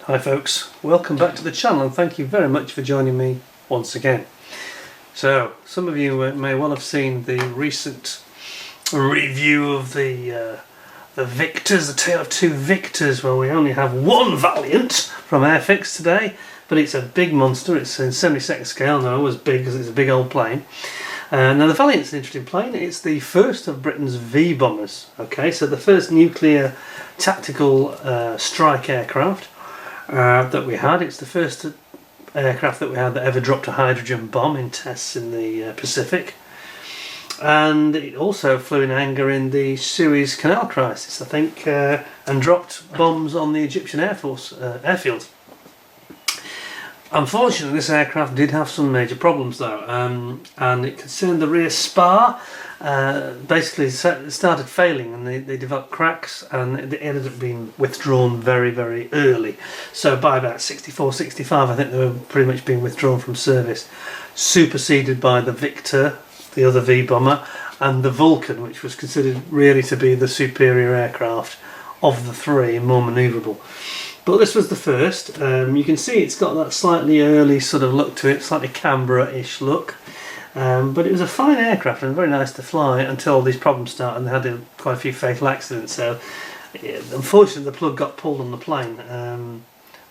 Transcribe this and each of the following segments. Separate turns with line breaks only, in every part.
Hi folks, welcome back to the channel and thank you very much for joining me once again. So, some of you may well have seen the recent review of the Vickers, the tale of two Vickers. Well, we only have one Valiant from Airfix today, but it's a big monster. It's in 72nd scale, now as big as it's a big old plane. Now the Valiant's an interesting plane. It's the first of Britain's V bombers. Okay, so the first nuclear tactical strike aircraft that we had. It's the first aircraft that we had that ever dropped a hydrogen bomb in tests in the Pacific, and it also flew in anger in the Suez Canal crisis, I think, and dropped bombs on the Egyptian Air Force airfield. Unfortunately, this aircraft did have some major problems though, and it concerned the rear spar. Basically it started failing and they developed cracks, and it ended up being withdrawn very early. So by about 64, 65 I think they were pretty much being withdrawn from service, superseded by the Victor, the other V bomber, and the Vulcan, which was considered really to be the superior aircraft of the three, more manoeuvrable. But this was the first. You can see it's got that slightly early sort of look to it, slightly Canberra-ish look. But it was a fine aircraft and very nice to fly until these problems started, and they had quite a few fatal accidents. So unfortunately the plug got pulled on the plane.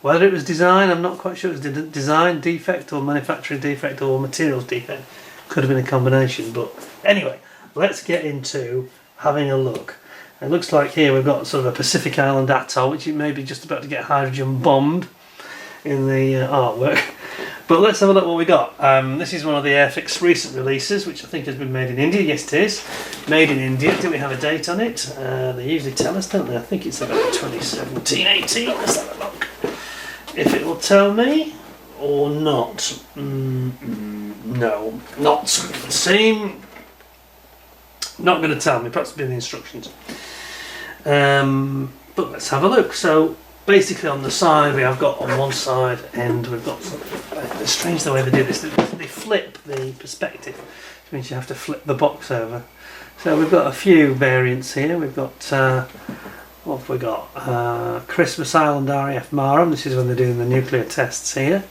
Whether it was design, I'm not quite sure. It was design defect or manufacturing defect or materials defect. Could have been a combination. But anyway, let's get into having a look. It looks like here we've got sort of a Pacific Island atoll, which you may be just about to get hydrogen bombed in the artwork. But let's have a look what we got. This is one of the Airfix recent releases, which I think has been made in India. Yes, it is. Made in India. Do we have a date on it? They usually tell us, don't they? I think it's about 2017-18. Let's have a look. If it will tell me or not. No, not the same. Not going to tell me. Perhaps it'll be in the instructions. But let's have a look. So basically on the side we have got, on one side end we've got, it's strange the way they do this, they flip the perspective, which means you have to flip the box over. So we've got a few variants here. We've got what have we got? Christmas Island RAF Marham. This is when they're doing the nuclear tests here.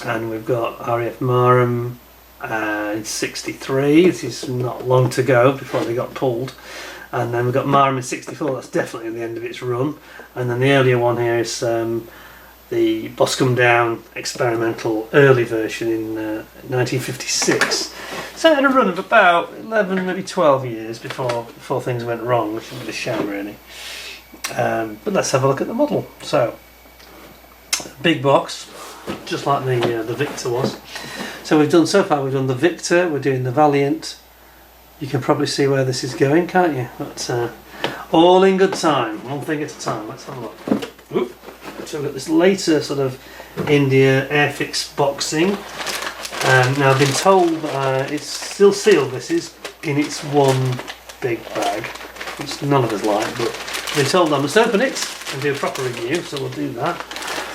And we've got RAF Marham in 63. This is not long to go before they got pulled. And then we've got Marham in 64, that's definitely at the end of its run. And then the earlier one here is the Boscombe Down experimental early version in 1956. So it had a run of about 11, maybe 12 years before things went wrong, which is a bit of a shame really. But let's have a look at the model. So, big box, just like the Victor was. So we've done, so far we've done the Victor, we're doing the Valiant. You can probably see where this is going, can't you? But all in good time, one thing at a time. Let's have a look. Oop. So we've got this later sort of India Airfix boxing. Now I've been told it's still sealed, this is, in its one big bag, which none of us like, but I've been told I must open it and do a proper review, so we'll do that.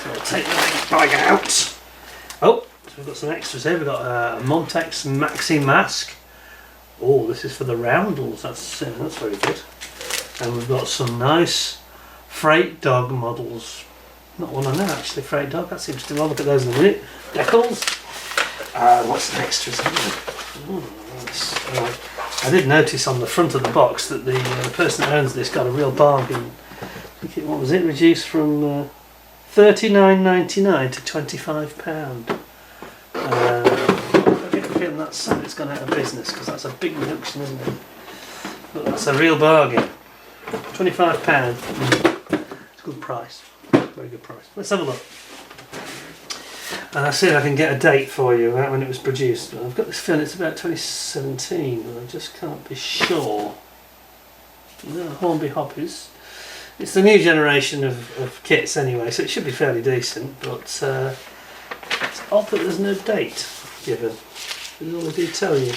So we'll take the big bag out. Oh, so we've got some extras here. We've got a Montex Maxi mask. Oh, this is for the roundels, that's very good. And we've got some nice Freight Dog models. Not one I know actually, Freight Dog, that's interesting. I'll look at those in a minute. Decals. What's the extras here? Oh, nice. I did notice on the front of the box that the person that owns this got a real bargain. I think what was it, reduced from $39.99 to £25. That sign it's gone out of business, because that's a big reduction, isn't it? But that's a real bargain. £25. It's a good price. Very good price. Let's have a look. And I'll see if I can get a date for you about when it was produced. I've got this feeling it's about 2017, but I just can't be sure. No, Hornby Hoppies. It's the new generation of kits anyway, so it should be fairly decent, but it's odd that there's no date given. That's all they do tell you.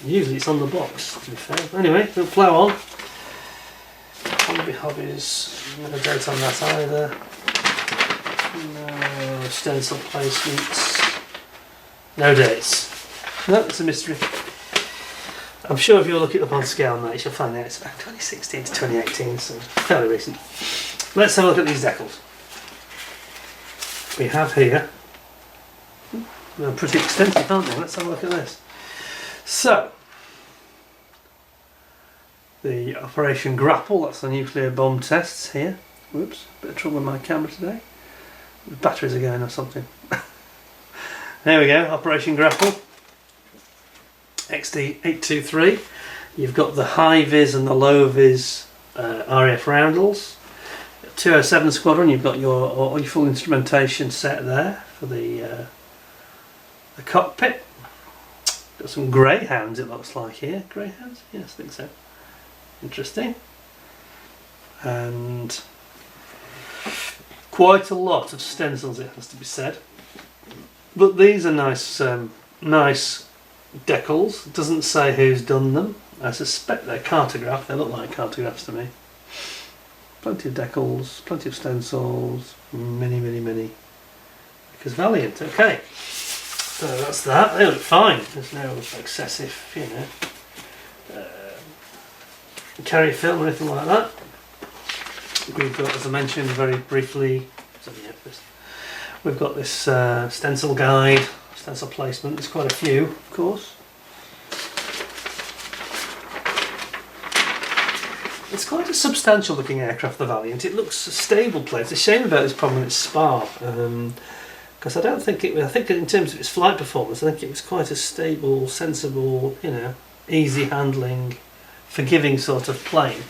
Usually it's on the box, to be fair. Anyway, we'll plough on. Hornby Hobbies, no date on that either. No stencil placements. No dates. No, it's a mystery. I'm sure if you look it up on scale, mate, you'll find out it's about 2016 to 2018, so fairly recent. Let's have a look at these decals. we have here, they're pretty extensive, aren't they? Let's have a look at this. So, the Operation Grapple, that's the nuclear bomb tests here. Whoops, bit of trouble with my camera today. The batteries are going or something. There we go, Operation Grapple. XD823. You've got the high vis and the low vis RAF roundels. 207 Squadron, you've got all your full instrumentation set there for the cockpit. Got some greyhounds, it looks like here. Greyhounds? Yes, I think so. Interesting. And quite a lot of stencils, it has to be said. But these are nice, nice decals. It doesn't say who's done them. I suspect they're cartographed. They look like cartographs to me. Plenty of decals, plenty of stencils, many. Because Valiant, okay. So that's that. They look fine. There's no excessive, carry film or anything like that. We've got, as I mentioned very briefly, we've got this stencil guide, stencil placement. There's quite a few, of course. It's quite a substantial looking aircraft, the Valiant. It looks a stable plane. It's a shame about this problem with its spar, because I don't think I think in terms of its flight performance, I think it was quite a stable, sensible, easy handling, forgiving sort of plane.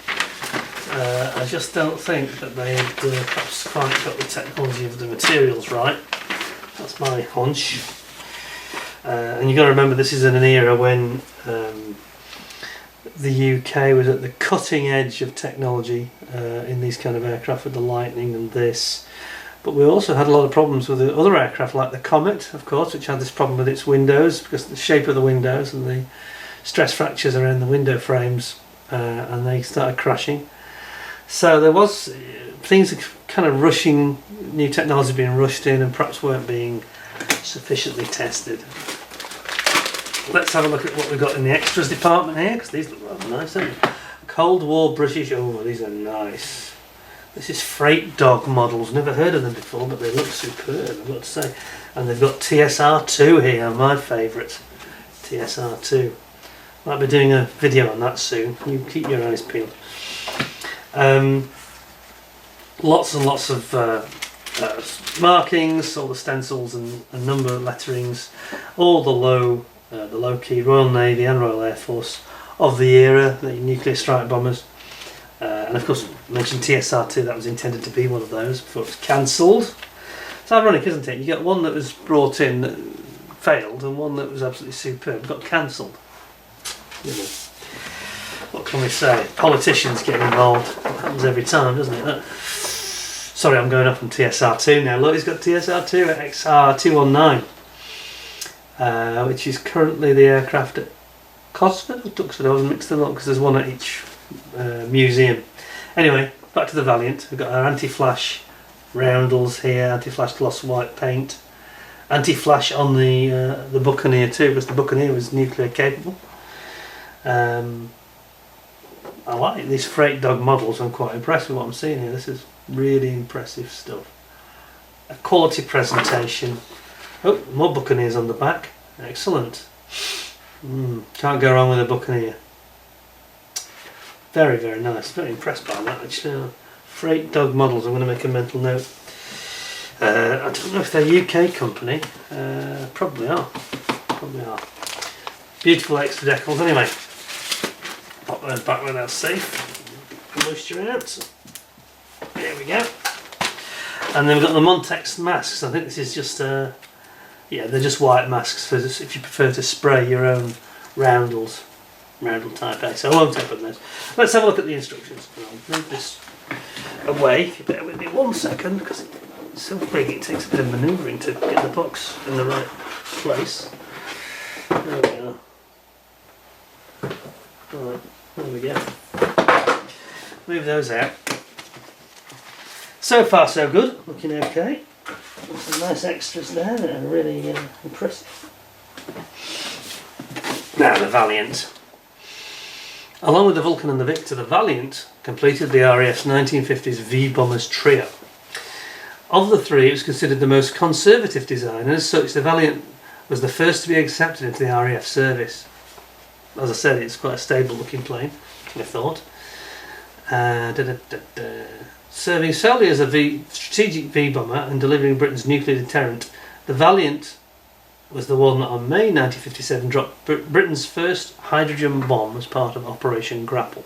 I just don't think that they had perhaps quite got the technology of the materials right. That's my hunch. And you've got to remember, this is in an era when the UK was at the cutting edge of technology in these kind of aircraft with the Lightning and this. But we also had a lot of problems with the other aircraft, like the Comet, of course, which had this problem with its windows because of the shape of the windows and the stress fractures around the window frames, and they started crashing. So there was things kind of rushing, new technology being rushed in and perhaps weren't being sufficiently tested. Let's have a look at what we've got in the extras department here, because these look rather nice, don't they? Cold War British, oh these are nice. This is Freight Dog models, never heard of them before, but they look superb, I've got to say. And they've got TSR2 here, my favourite, TSR2. Might be doing a video on that soon, you keep your eyes peeled. Lots and lots of markings, all the stencils and number letterings, all the low key Royal Navy and Royal Air Force of the era, the nuclear strike bombers, and of course I mentioned TSR2, that was intended to be one of those before it was cancelled. It's ironic, isn't it? You get one that was brought in that failed and one that was absolutely superb got cancelled. What can we say? Politicians get involved. It happens every time, doesn't it? Sorry, I'm going off on TSR2 now. Look, he's got TSR2 XR219, which is currently the aircraft at Cosford or Duxford. I was mixed them up because there's one at each museum. Anyway, back to the Valiant. We've got our anti-flash roundels here, anti-flash gloss white paint, anti-flash on the Buccaneer too, because the Buccaneer was nuclear capable. I like these Freight Dog models. I'm quite impressed with what I'm seeing here. This is really impressive stuff. A quality presentation. Oh, more Buccaneers on the back. Excellent. Can't go wrong with a Buccaneer. Very, very nice. Very impressed by that actually. Freight Dog models. I'm going to make a mental note. I don't know if they're a UK company. Probably are. Probably are. Beautiful extra decals anyway. Pop those back where they're safe. Moisture out. There we go. And then we've got the Montex masks. I think this is just yeah, they're just white masks for this, if you prefer to spray your own roundels, roundel type A. So I won't open those. Let's have a look at the instructions. I'll move this away. If you bear with me 1 second, because it's so big it takes a bit of manoeuvring to get the box in the right place. There we are. Right, there we go. Move those out. So far so good, looking okay. Some nice extras there that are really impressive. Now the Valiant. Along with the Vulcan and the Victor, the Valiant completed the RAF's 1950s V-Bombers trio. Of the three, it was considered the most conservative design, and as such the Valiant was the first to be accepted into the RAF service. As I said, it's quite a stable looking plane, I thought. Serving solely as a strategic V-bomber and delivering Britain's nuclear deterrent, the Valiant was the one that on May 1957 dropped Britain's first hydrogen bomb as part of Operation Grapple.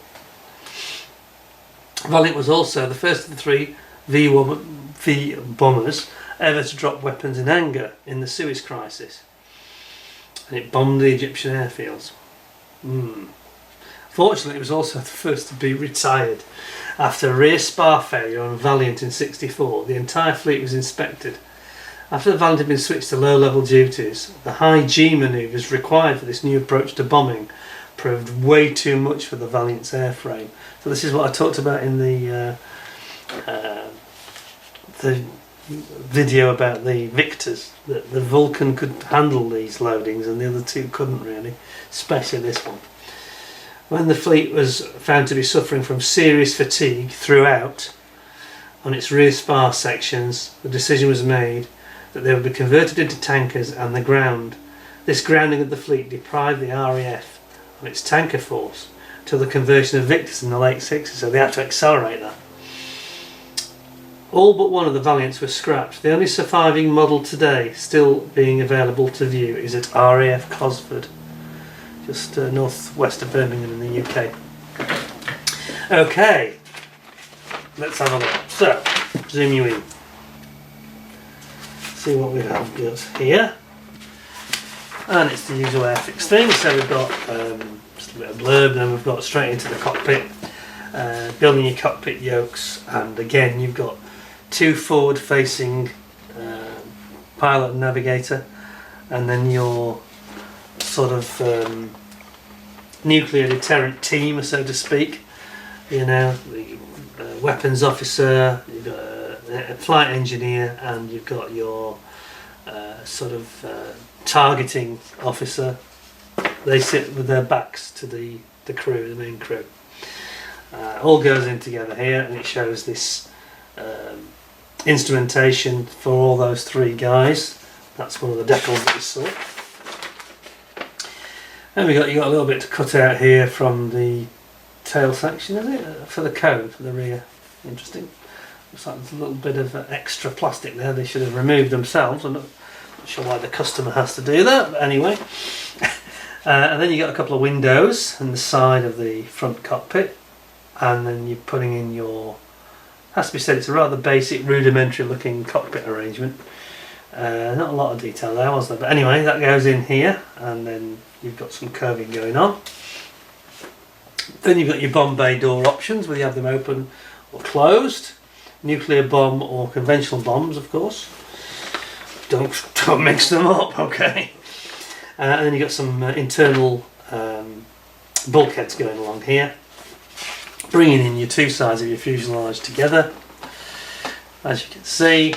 Valiant was also the first of the three V-bombers ever to drop weapons in anger in the Suez Crisis, and it bombed the Egyptian airfields. Fortunately, it was also the first to be retired. After a rear spar failure on Valiant in '64, the entire fleet was inspected. After the Valiant had been switched to low-level duties, the high G manoeuvres required for this new approach to bombing proved way too much for the Valiant's airframe. So this is what I talked about in the video about the Vickers, that the Vulcan could handle these loadings and the other two couldn't really, especially this one. When the fleet was found to be suffering from serious fatigue throughout on its rear spar sections, the decision was made that they would be converted into tankers and the ground. This grounding of the fleet deprived the RAF of its tanker force till the conversion of Vickers in the late 60s, so they had to accelerate that. All but one of the Valiants were scrapped. The only surviving model today still being available to view is at RAF Cosford, just northwest of Birmingham in the UK. Okay, let's have a look. So, zoom you in. See what we have got here. And it's the usual Airfix thing. So we've got just a bit of blurb, then we've got straight into the cockpit, building your cockpit yokes, and again you've got two forward facing pilot and navigator, and then your sort of nuclear deterrent team, so to speak. You know, the weapons officer, you've got a flight engineer, and you've got your sort of targeting officer. They sit with their backs to the crew, the main crew. All goes in together here, and it shows this instrumentation for all those three guys. That's one of the decals that we saw. And you got a little bit to cut out here from the tail section, is it? For the cone, for the rear. Interesting. Looks like there's a little bit of extra plastic there. They should have removed themselves. I'm not sure why the customer has to do that, but anyway. And then you got a couple of windows on the side of the front cockpit, and then you're putting in your, has to be said, it's a rather basic, rudimentary looking cockpit arrangement. Not a lot of detail there, was there? But anyway, that goes in here, and then you've got some curving going on. Then you've got your bomb bay door options, whether you have them open or closed. Nuclear bomb or conventional bombs, of course. Don't mix them up, okay. And then you've got some internal bulkheads going along here, bringing in your two sides of your fuselage together, as you can see.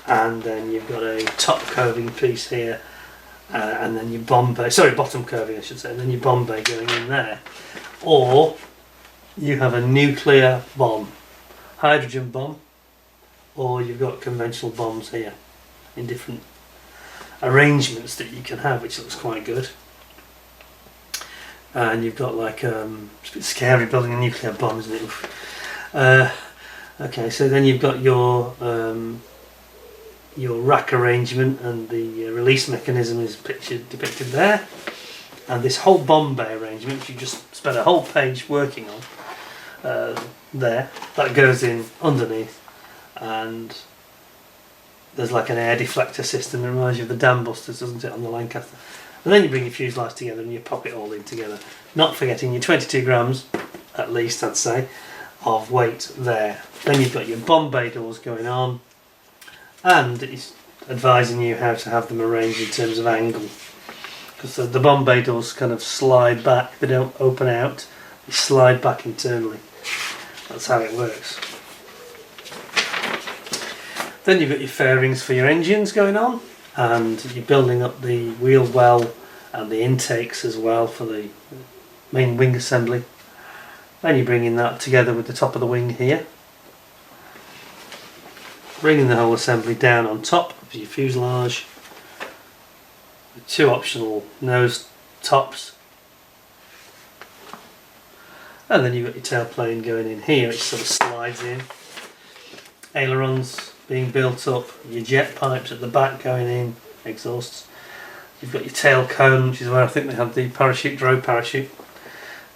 And then you've got a top curving piece here, and then your bomb bay, sorry, bottom curving I should say, and then your bomb bay going in there. Or you have a nuclear bomb, hydrogen bomb, or you've got conventional bombs here in different arrangements that you can have, which looks quite good. And you've got like it's a bit scary building a nuclear bomb, isn't it? Okay, so then you've got your rack arrangement, and the release mechanism is depicted there, and this whole bomb bay arrangement, which you just spent a whole page working on there, that goes in underneath, and there's like an air deflector system that reminds you of the dam busters, doesn't it, on the Lancaster. And then you bring your fuselage together and you pop it all in together, not forgetting your 22 grams at least, I'd say, of weight there. Then you've got your bomb bay doors going on, and it's advising you how to have them arranged in terms of angle, because the bomb bay doors kind of slide back, they don't open out, they slide back internally. That's how it works. Then you've got your fairings for your engines going on, and you're building up the wheel well and the intakes as well for the main wing assembly. Then you're bringing that together with the top of the wing here. bringing the whole assembly down on top of your fuselage with 2 optional nose tops, and then you've got your tailplane going in here, which sort of slides in, ailerons being built up, your jet pipes at the back going in, exhausts. You've got your tail cone, which is where I think they have the parachute, drogue parachute,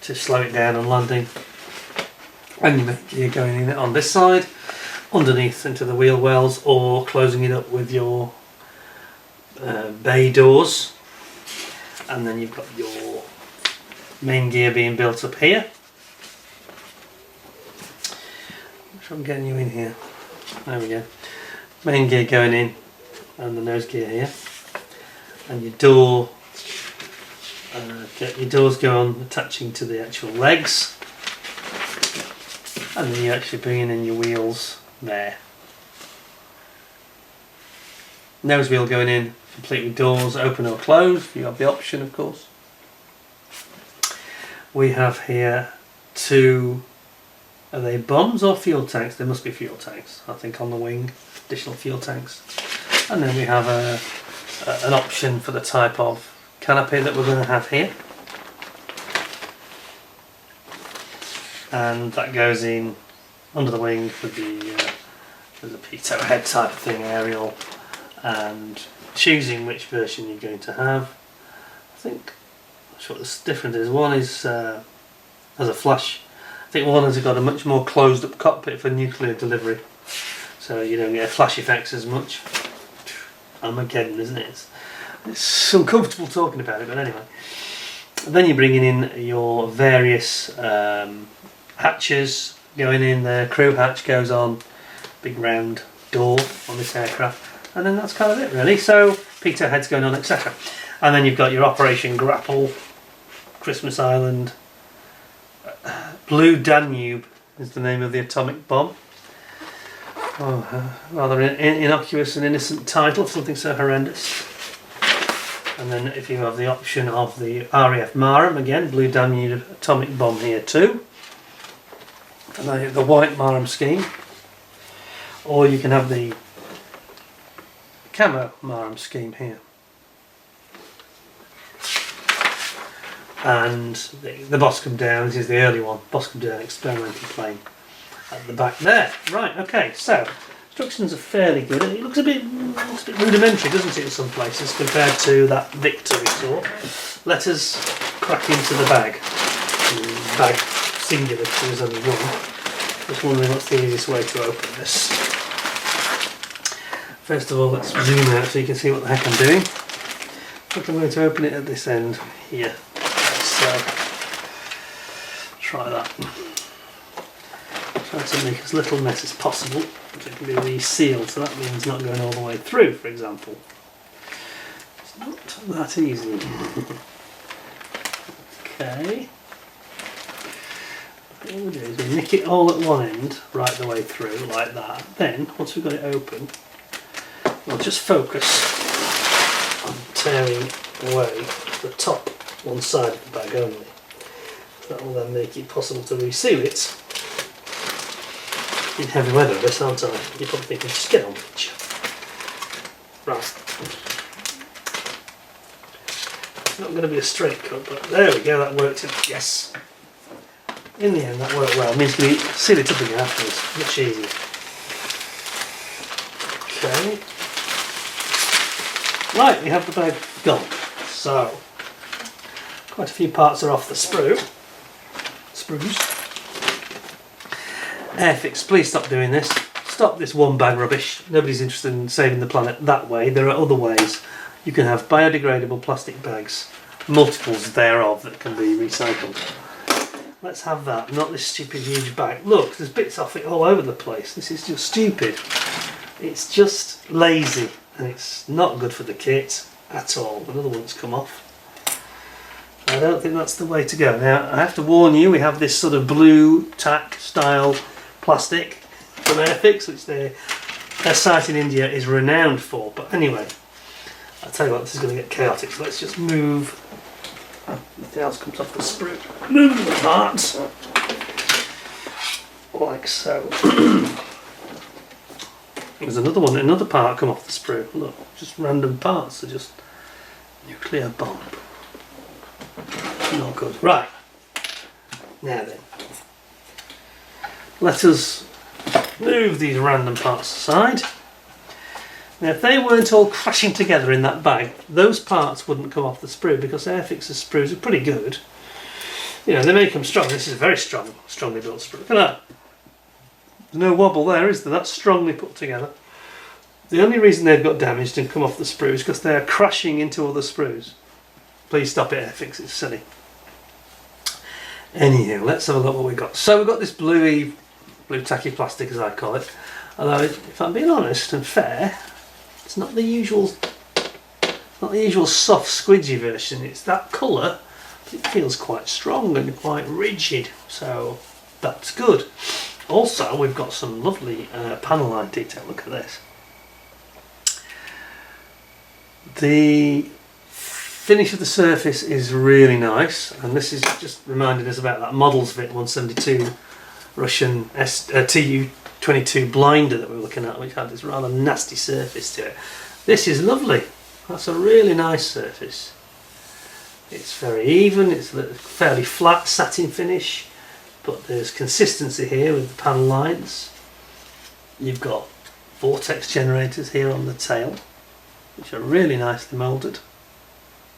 to slow it down on landing. And your main gear going in on this side, underneath into the wheel wells, or closing it up with your bay doors. And then you've got your main gear being built up here. Which I'm getting you in here. There we go. Main gear going in, and the nose gear here. And your door, get your doors go on, attaching to the actual legs. And then you're actually bringing in your wheels there. Nose wheel going in, complete with doors, open or closed, you have the option of course. We have here 2, are they bombs or fuel tanks? There must be fuel tanks, I think, on the wing, additional fuel tanks. And then we have an option for the type of canopy that we're going to have here. And that goes in under the wing for there's a pitot head type of thing, aerial, and choosing which version you're going to have. I think, I'm not sure what the difference is. One is has a flash. I think one has got a much more closed up cockpit for nuclear delivery, so you don't get flash effects as much. Armageddon, isn't it? It's uncomfortable talking about it, but anyway. And then you're bringing in your various hatches going in there. Crew hatch goes on, big round door on this aircraft, and then that's kind of it really. So pitot heads going on, etc. And then you've got your Operation Grapple, Christmas Island, Blue Danube is the name of the atomic bomb. Oh, rather innocuous and innocent title for something so horrendous. And then if you have the option of the RAF Marham, again, Blue Danube atomic bomb here too. And the white Marham scheme. Or you can have the camo Marham scheme here. And the Boscombe Down, this is the early one, Boscombe Down experimental plane at the back there. Right, okay, so instructions are fairly good. It looks a bit rudimentary, doesn't it, in some places, compared to that Victor we saw. Let us crack into the bag. Bag singular, because there's only one. Just wondering what's the easiest way to open this. First of all, let's zoom out so you can see what the heck I'm doing. I think I'm going to open it at this end here. So, try that. Try to make as little mess as possible, so it can be resealed, so that means not going all the way through, for example. It's not that easy. Okay. What we'll do is we nick it all at one end, right the way through, like that. Then, once we've got it open, we'll just focus on tearing away the top one side of the bag only. That will then make it possible to reseal it. In heavy weather this, aren't I? You're probably thinking, just get on with it. Right. It's not going to be a straight cut, but there we go, that worked. Yes. In the end, that worked well. It means we seal it up again afterwards. Much easier. Okay. Right, we have the bag gone. So, quite a few parts are off the sprues. Airfix, please stop doing this. Stop this one bag rubbish. Nobody's interested in saving the planet that way. There are other ways. You can have biodegradable plastic bags, multiples thereof that can be recycled. Let's have that, not this stupid huge bag. Look, there's bits off it all over the place. This is just stupid. It's just lazy, and it's not good for the kit at all. Another one's come off. I don't think that's the way to go. Now, I have to warn you, we have this sort of blue tack style plastic from Airfix, which their site in India is renowned for. But anyway, I'll tell you what, this is going to get chaotic, so let's just move. Nothing else comes off the sprue. Move the parts. Like so. There's another one, another part come off the sprue. Look, just random parts are just nuclear bomb. Not good. Right. Now then, let us move these random parts aside. Now if they weren't all crashing together in that bag, those parts wouldn't come off the sprue, because Airfix's sprues are pretty good. You know, they make them strong. This is a very strongly built sprue. Look at that. There's no wobble there, is there? That's strongly put together. The only reason they've got damaged and come off the sprue is because they're crashing into other sprues. Please stop it, Airfix, it's silly. Anyhow, let's have a look what we've got. So we've got this blue tacky plastic, as I call it. Although, if I'm being honest and fair, it's not the usual soft squidgy version. It's that colour, but it feels quite strong and quite rigid, so that's good. Also, we've got some lovely panel line detail. Look at this. The finish of the surface is really nice, and this is just reminding us about that Models Vit 172 Russian TU-22 blinder that we were looking at, which had this rather nasty surface to it. This is lovely. That's a really nice surface. It's very even, it's a fairly flat satin finish, but there's consistency here with the panel lines. You've got vortex generators here on the tail, which are really nicely moulded.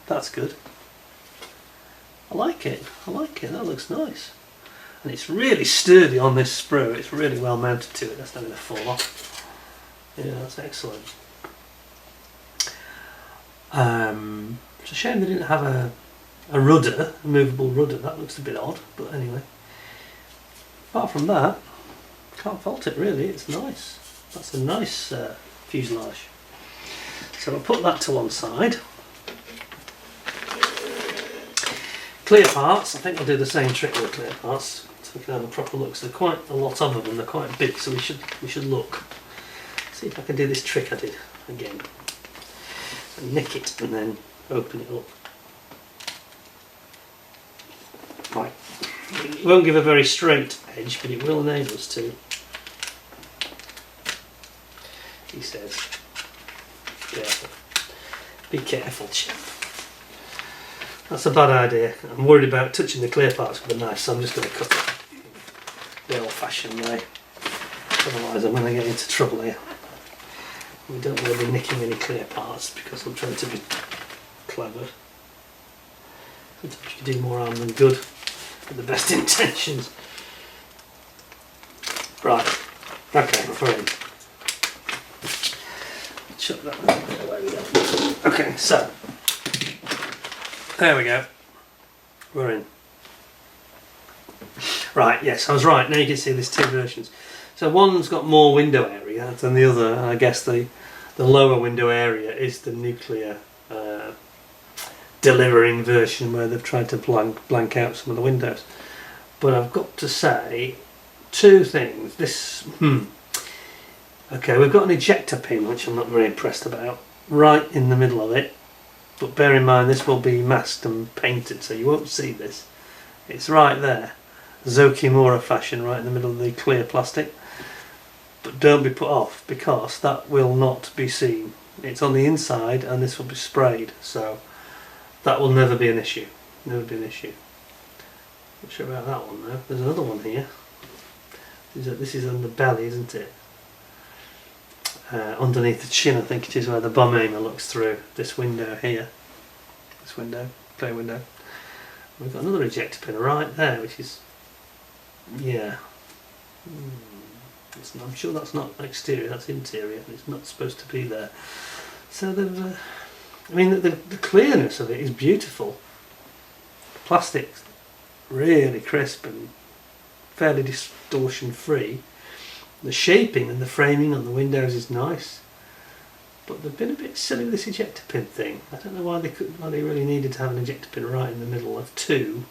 That's good. I like it, that looks nice. And it's really sturdy on this sprue, it's really well mounted to it, that's not going to fall off. Yeah, that's excellent. It's a shame they didn't have a rudder, a movable rudder. That looks a bit odd, but anyway. Apart from that, can't fault it really, it's nice. That's a nice fuselage. So I'll put that to one side. Clear parts, I think I'll do the same trick with clear parts, so we can have a proper look. So there are quite a lot of them and they're quite big, so we should look. See if I can do this trick I did again. And nick it and then open it up. Right. It won't give a very straight edge, but it will enable us to. He says. Careful. Be careful, chap. That's a bad idea. I'm worried about touching the clear parts with a knife, so I'm just going to cut it the old-fashioned way. Otherwise I'm going to get into trouble here. We don't want to be nicking any clear parts because I'm trying to be clever. Sometimes you do more harm than good with the best intentions. Right, okay, we're in. Shut that away we go. Okay, so there we go. We're in. Right, yes, I was right. Now you can see there's two versions. So one's got more window area than the other, and I guess the lower window area is the nuclear delivering version where they've tried to blank out some of the windows. But I've got to say two things. Okay, we've got an ejector pin, which I'm not very impressed about, right in the middle of it. But bear in mind this will be masked and painted, so you won't see this. It's right there, Zokimura fashion, right in the middle of the clear plastic. But don't be put off, because that will not be seen. It's on the inside and this will be sprayed, so that will never be an issue. Never be an issue. Not sure about that one though. There's another one here. This is on the belly, isn't it? Underneath the chin, I think it is, where the bomb aimer looks through this window here. This window, clear window. We've got another ejector pin right there, which is, yeah. I'm sure that's not exterior, that's interior. It's not supposed to be there. So I mean, the clearness of it is beautiful. The plastic's really crisp and fairly distortion free. The shaping and the framing on the windows is nice, but they've been a bit silly with this ejector pin thing. I don't know why they really needed to have an ejector pin right in the middle of three.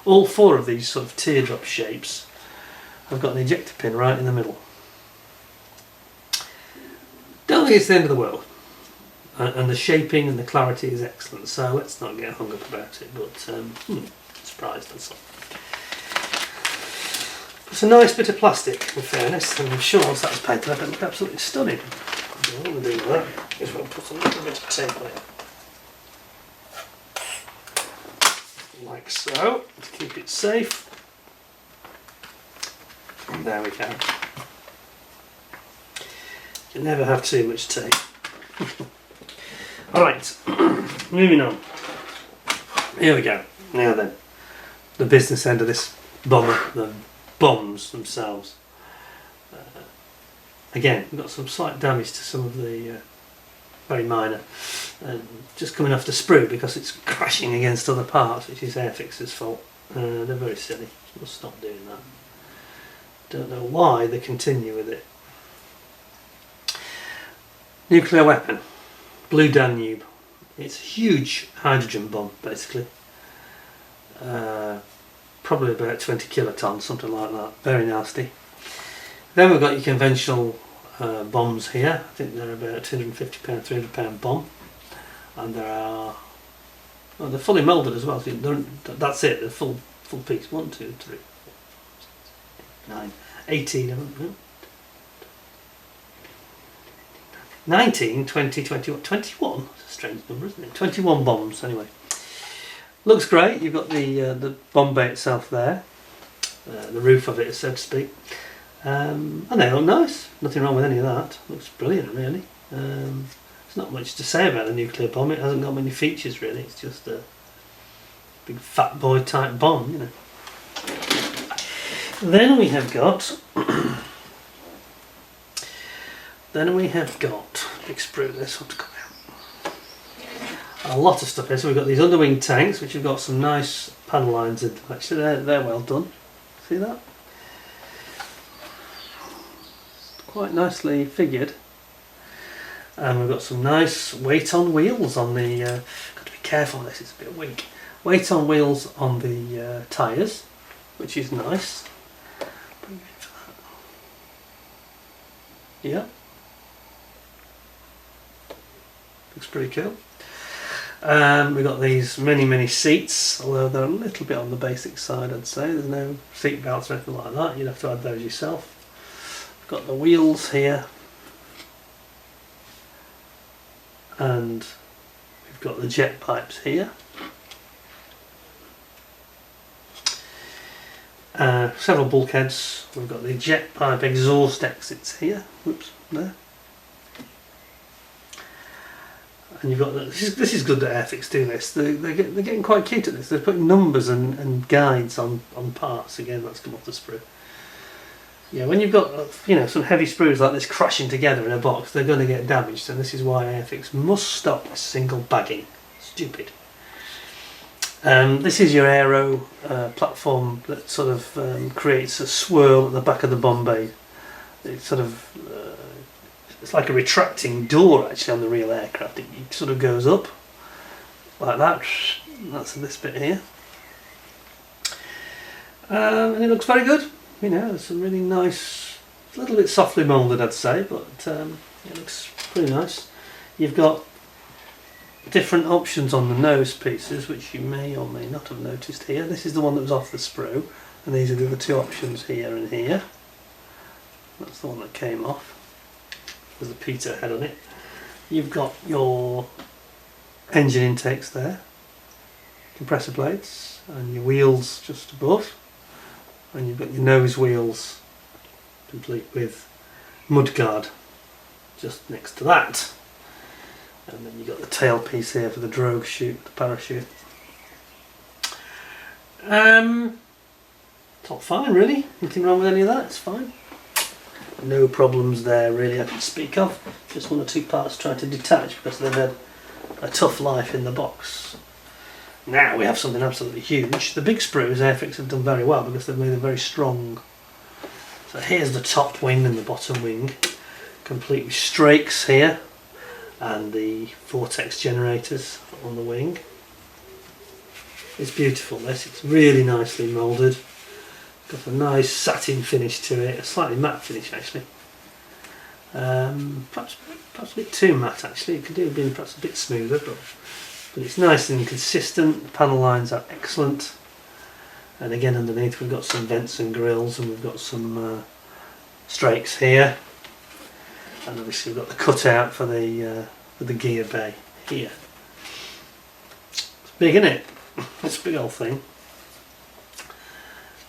All four of these sort of teardrop shapes have got an ejector pin right in the middle. Don't think it's the end of the world, and the shaping and the clarity is excellent. So let's not get hung up about it. But surprised, that's all. It's a nice bit of plastic, in fairness, and I'm sure once that's painted up it'll look absolutely stunning. So what we'll do with that is we'll put a little bit of tape on it. Like so, to keep it safe. And there we go. You never have too much tape. Alright, moving on. Here we go. Now then, the business end of this bomber, the bombs themselves. Again, we've got some slight damage to some of the very minor, just coming off the sprue because it's crashing against other parts, which is Airfix's fault. They're very silly. We'll stop doing that. Don't know why they continue with it. Nuclear weapon, Blue Danube. It's a huge hydrogen bomb, basically. Probably about 20 kilotons, something like that. Very nasty. Then we've got your conventional bombs here. I think they're about £250, £300 bomb. And there are, well, they're fully moulded as well. So that's it, they're full piece. 1, 2, 3, 4, 6, 9, 18 of them. 19, 20, 21. 21? That's a strange number, isn't it? 21 bombs, anyway. Looks great. You've got the bomb bay itself there, the roof of it, so to speak, and they look nice. Nothing wrong with any of that. Looks brilliant, really. There's not much to say about the nuclear bomb. It hasn't got many features, really. It's just a big fat boy type bomb, you know. Then we have got. Big sprue this one to come out. A lot of stuff here. So we've got these underwing tanks, which have got some nice panel lines in them. Actually, they're well done. See that? Quite nicely figured. And we've got some nice weight on wheels on the. Got to be careful with this. It's a bit weak. Weight on wheels on the tyres, which is nice. Bring it in for that. Yeah. Looks pretty cool. We've got these many seats, although they're a little bit on the basic side, I'd say. There's no seat belts or anything like that. You'd have to add those yourself. We've got the wheels here, and we've got the jet pipes here. Several bulkheads. We've got the jet pipe exhaust exits here. Oops, there. And you've got this is good that Airfix do this. They're getting quite cute at this. They're putting numbers and guides on parts. Again, that's come off the sprue. Yeah, when you've got some heavy sprues like this crashing together in a box, they're going to get damaged, and this is why Airfix must stop this single bagging. Stupid. This is your aero platform that sort of creates a swirl at the back of the bomb bay. It sort of it's like a retracting door actually on the real aircraft. It sort of goes up like that. That's this bit here, and it looks very good. You know, it's a really nice, a little bit softly moulded, I'd say, but it looks pretty nice. You've got different options on the nose pieces, which you may or may not have noticed here. This is the one that was off the sprue, and these are the other two options here and here. That's the one that came off. There's a pitot head on it. You've got your engine intakes there, compressor blades, and your wheels just above, and you've got your nose wheels complete with mudguard just next to that, and then you've got the tail piece here for the drogue chute, the parachute. It's all fine, really. Nothing wrong with any of that. It's fine. No problems there really I can speak of. Just one or two parts trying to detach because they've had a tough life in the box. Now we have something absolutely huge. The big sprues Airfix have done very well because they've made them very strong. So here's the top wing and the bottom wing, complete with strakes here, and the vortex generators on the wing. It's beautiful this, it's really nicely moulded. Got a nice satin finish to it, a slightly matte finish actually. Perhaps a bit too matte actually, it could have been perhaps a bit smoother, but it's nice and consistent. The panel lines are excellent. And again underneath we've got some vents and grills, and we've got some strakes here, and obviously we've got the cutout for the gear bay here. It's big, isn't it? It's a big old thing.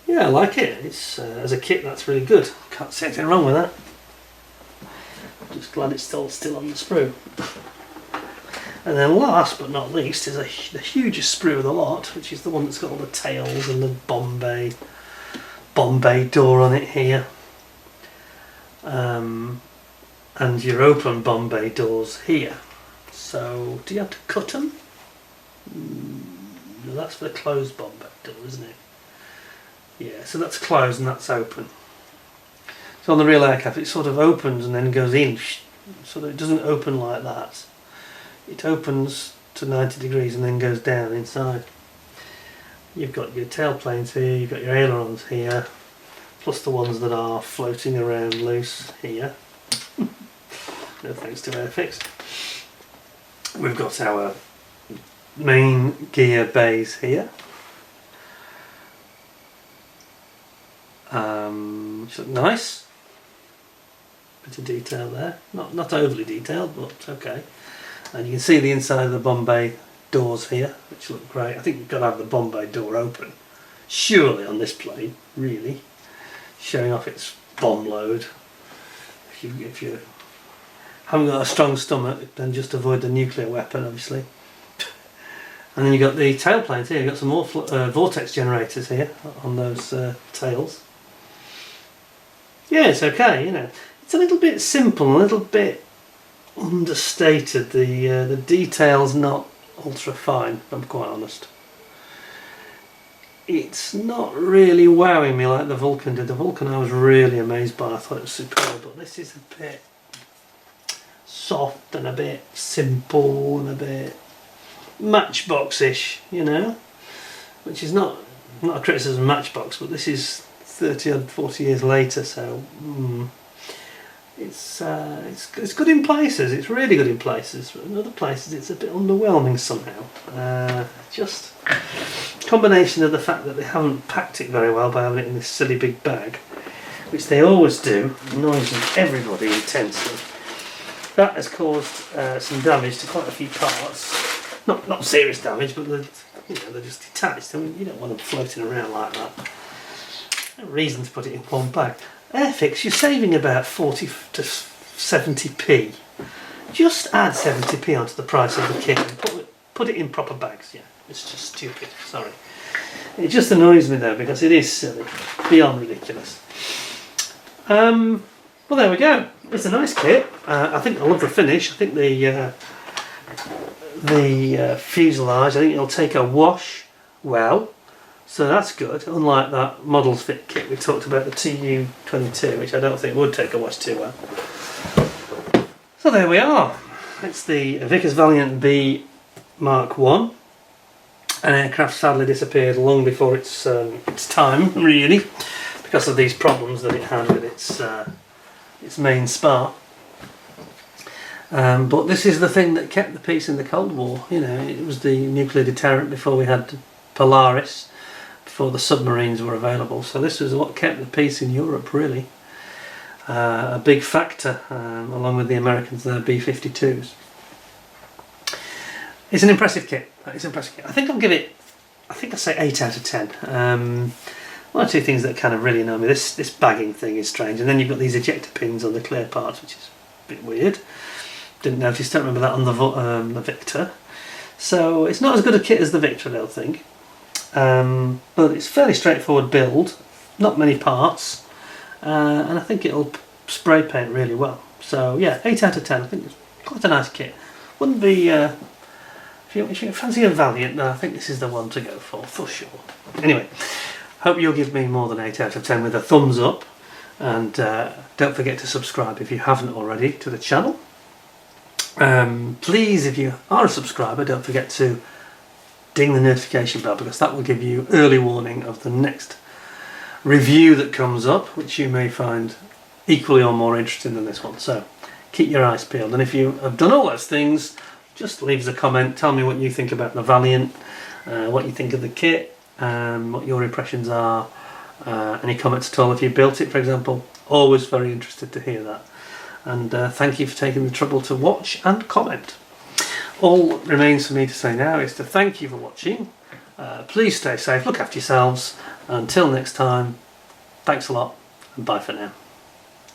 Yeah, I like it. It's as a kit, that's really good. Can't see anything wrong with that. Just glad it's still on the sprue. And then last but not least is the hugest sprue of the lot, which is the one that's got all the tails and the bomb bay door on it here. And your open bomb bay doors here. So, do you have to cut them? No, that's for the closed bomb bay door, isn't it? Yeah, so that's closed and that's open. So on the real aircraft it sort of opens and then goes in, so that it doesn't open like that. It opens to 90 degrees and then goes down inside. You've got your tailplanes here, you've got your ailerons here, plus the ones that are floating around loose here. No thanks to Airfix. We've got our main gear bays here. Which look nice. Bit of detail there. Not overly detailed, but okay. And you can see the inside of the bomb bay doors here, which look great. I think you've got to have the bomb bay door open. Surely on this plane, really. Showing off its bomb load. If you haven't got a strong stomach, then just avoid the nuclear weapon, obviously. And then you've got the tailplanes here. You've got some more vortex generators here on those tails. Yeah, it's okay, you know. It's a little bit simple, a little bit understated. The detail's not ultra fine, if I'm quite honest. It's not really wowing me like the Vulcan did. The Vulcan I was really amazed by. I thought it was superb, but this is a bit soft and a bit simple and a bit Matchbox-ish, you know, which is not a criticism of Matchbox, but this is 30 odd 40 years later, so it's good in places. It's really good in places, but in other places it's a bit underwhelming somehow. Just combination of the fact that they haven't packed it very well by having it in this silly big bag, which they always do, annoys everybody intensely. That has caused some damage to quite a few parts. Not serious damage, but they're just detached. I mean, you don't want them floating around like that. No reason to put it in one bag. Airfix, you're saving about 40 to 70p. Just add 70p onto the price of the kit and put it in proper bags. Yeah, it's just stupid. Sorry. It just annoys me though because it is silly, beyond ridiculous. Well, there we go. It's a nice kit. I think I love the finish. I think the fuselage, I think it'll take a wash well, so that's good, unlike that Models Fit kit we talked about, the TU22, which I don't think would take a wash too well. So there we are. It's the Vickers Valiant B.Mk.1. An aircraft sadly disappeared long before its time, really, because of these problems that it had with its main spar. But this is the thing that kept the peace in the Cold War. You know, it was the nuclear deterrent before we had Polaris, before the submarines were available. So this was what kept the peace in Europe, really. A big factor, along with the Americans, their B-52s. It's an impressive kit. It's an impressive kit. I think I'll give it, I say 8 out of 10. One or two things that kind of really annoy me. This bagging thing is strange, and then you've got these ejector pins on the clear parts, which is a bit weird. Didn't notice, don't remember that on the Victor. So it's not as good a kit as the Victor, I don't think. But it's fairly straightforward build, not many parts, and I think it'll spray paint really well. So yeah, 8 out of 10. I think it's quite a nice kit. Wouldn't be if you fancy a Valiant, then I think this is the one to go for sure. Anyway, hope you'll give me more than 8 out of 10 with a thumbs up, and don't forget to subscribe if you haven't already to the channel. Please, if you are a subscriber, don't forget to ding the notification bell, because that will give you early warning of the next review that comes up, which you may find equally or more interesting than this one. So keep your eyes peeled, and if you have done all those things, just leave us a comment, tell me what you think about the Valiant, what you think of the kit, what your impressions are, any comments at all if you built it, for example. Always very interested to hear that. And thank you for taking the trouble to watch and comment. All that remains for me to say now is to thank you for watching. Please stay safe, look after yourselves. Until next time, thanks a lot, and bye for now.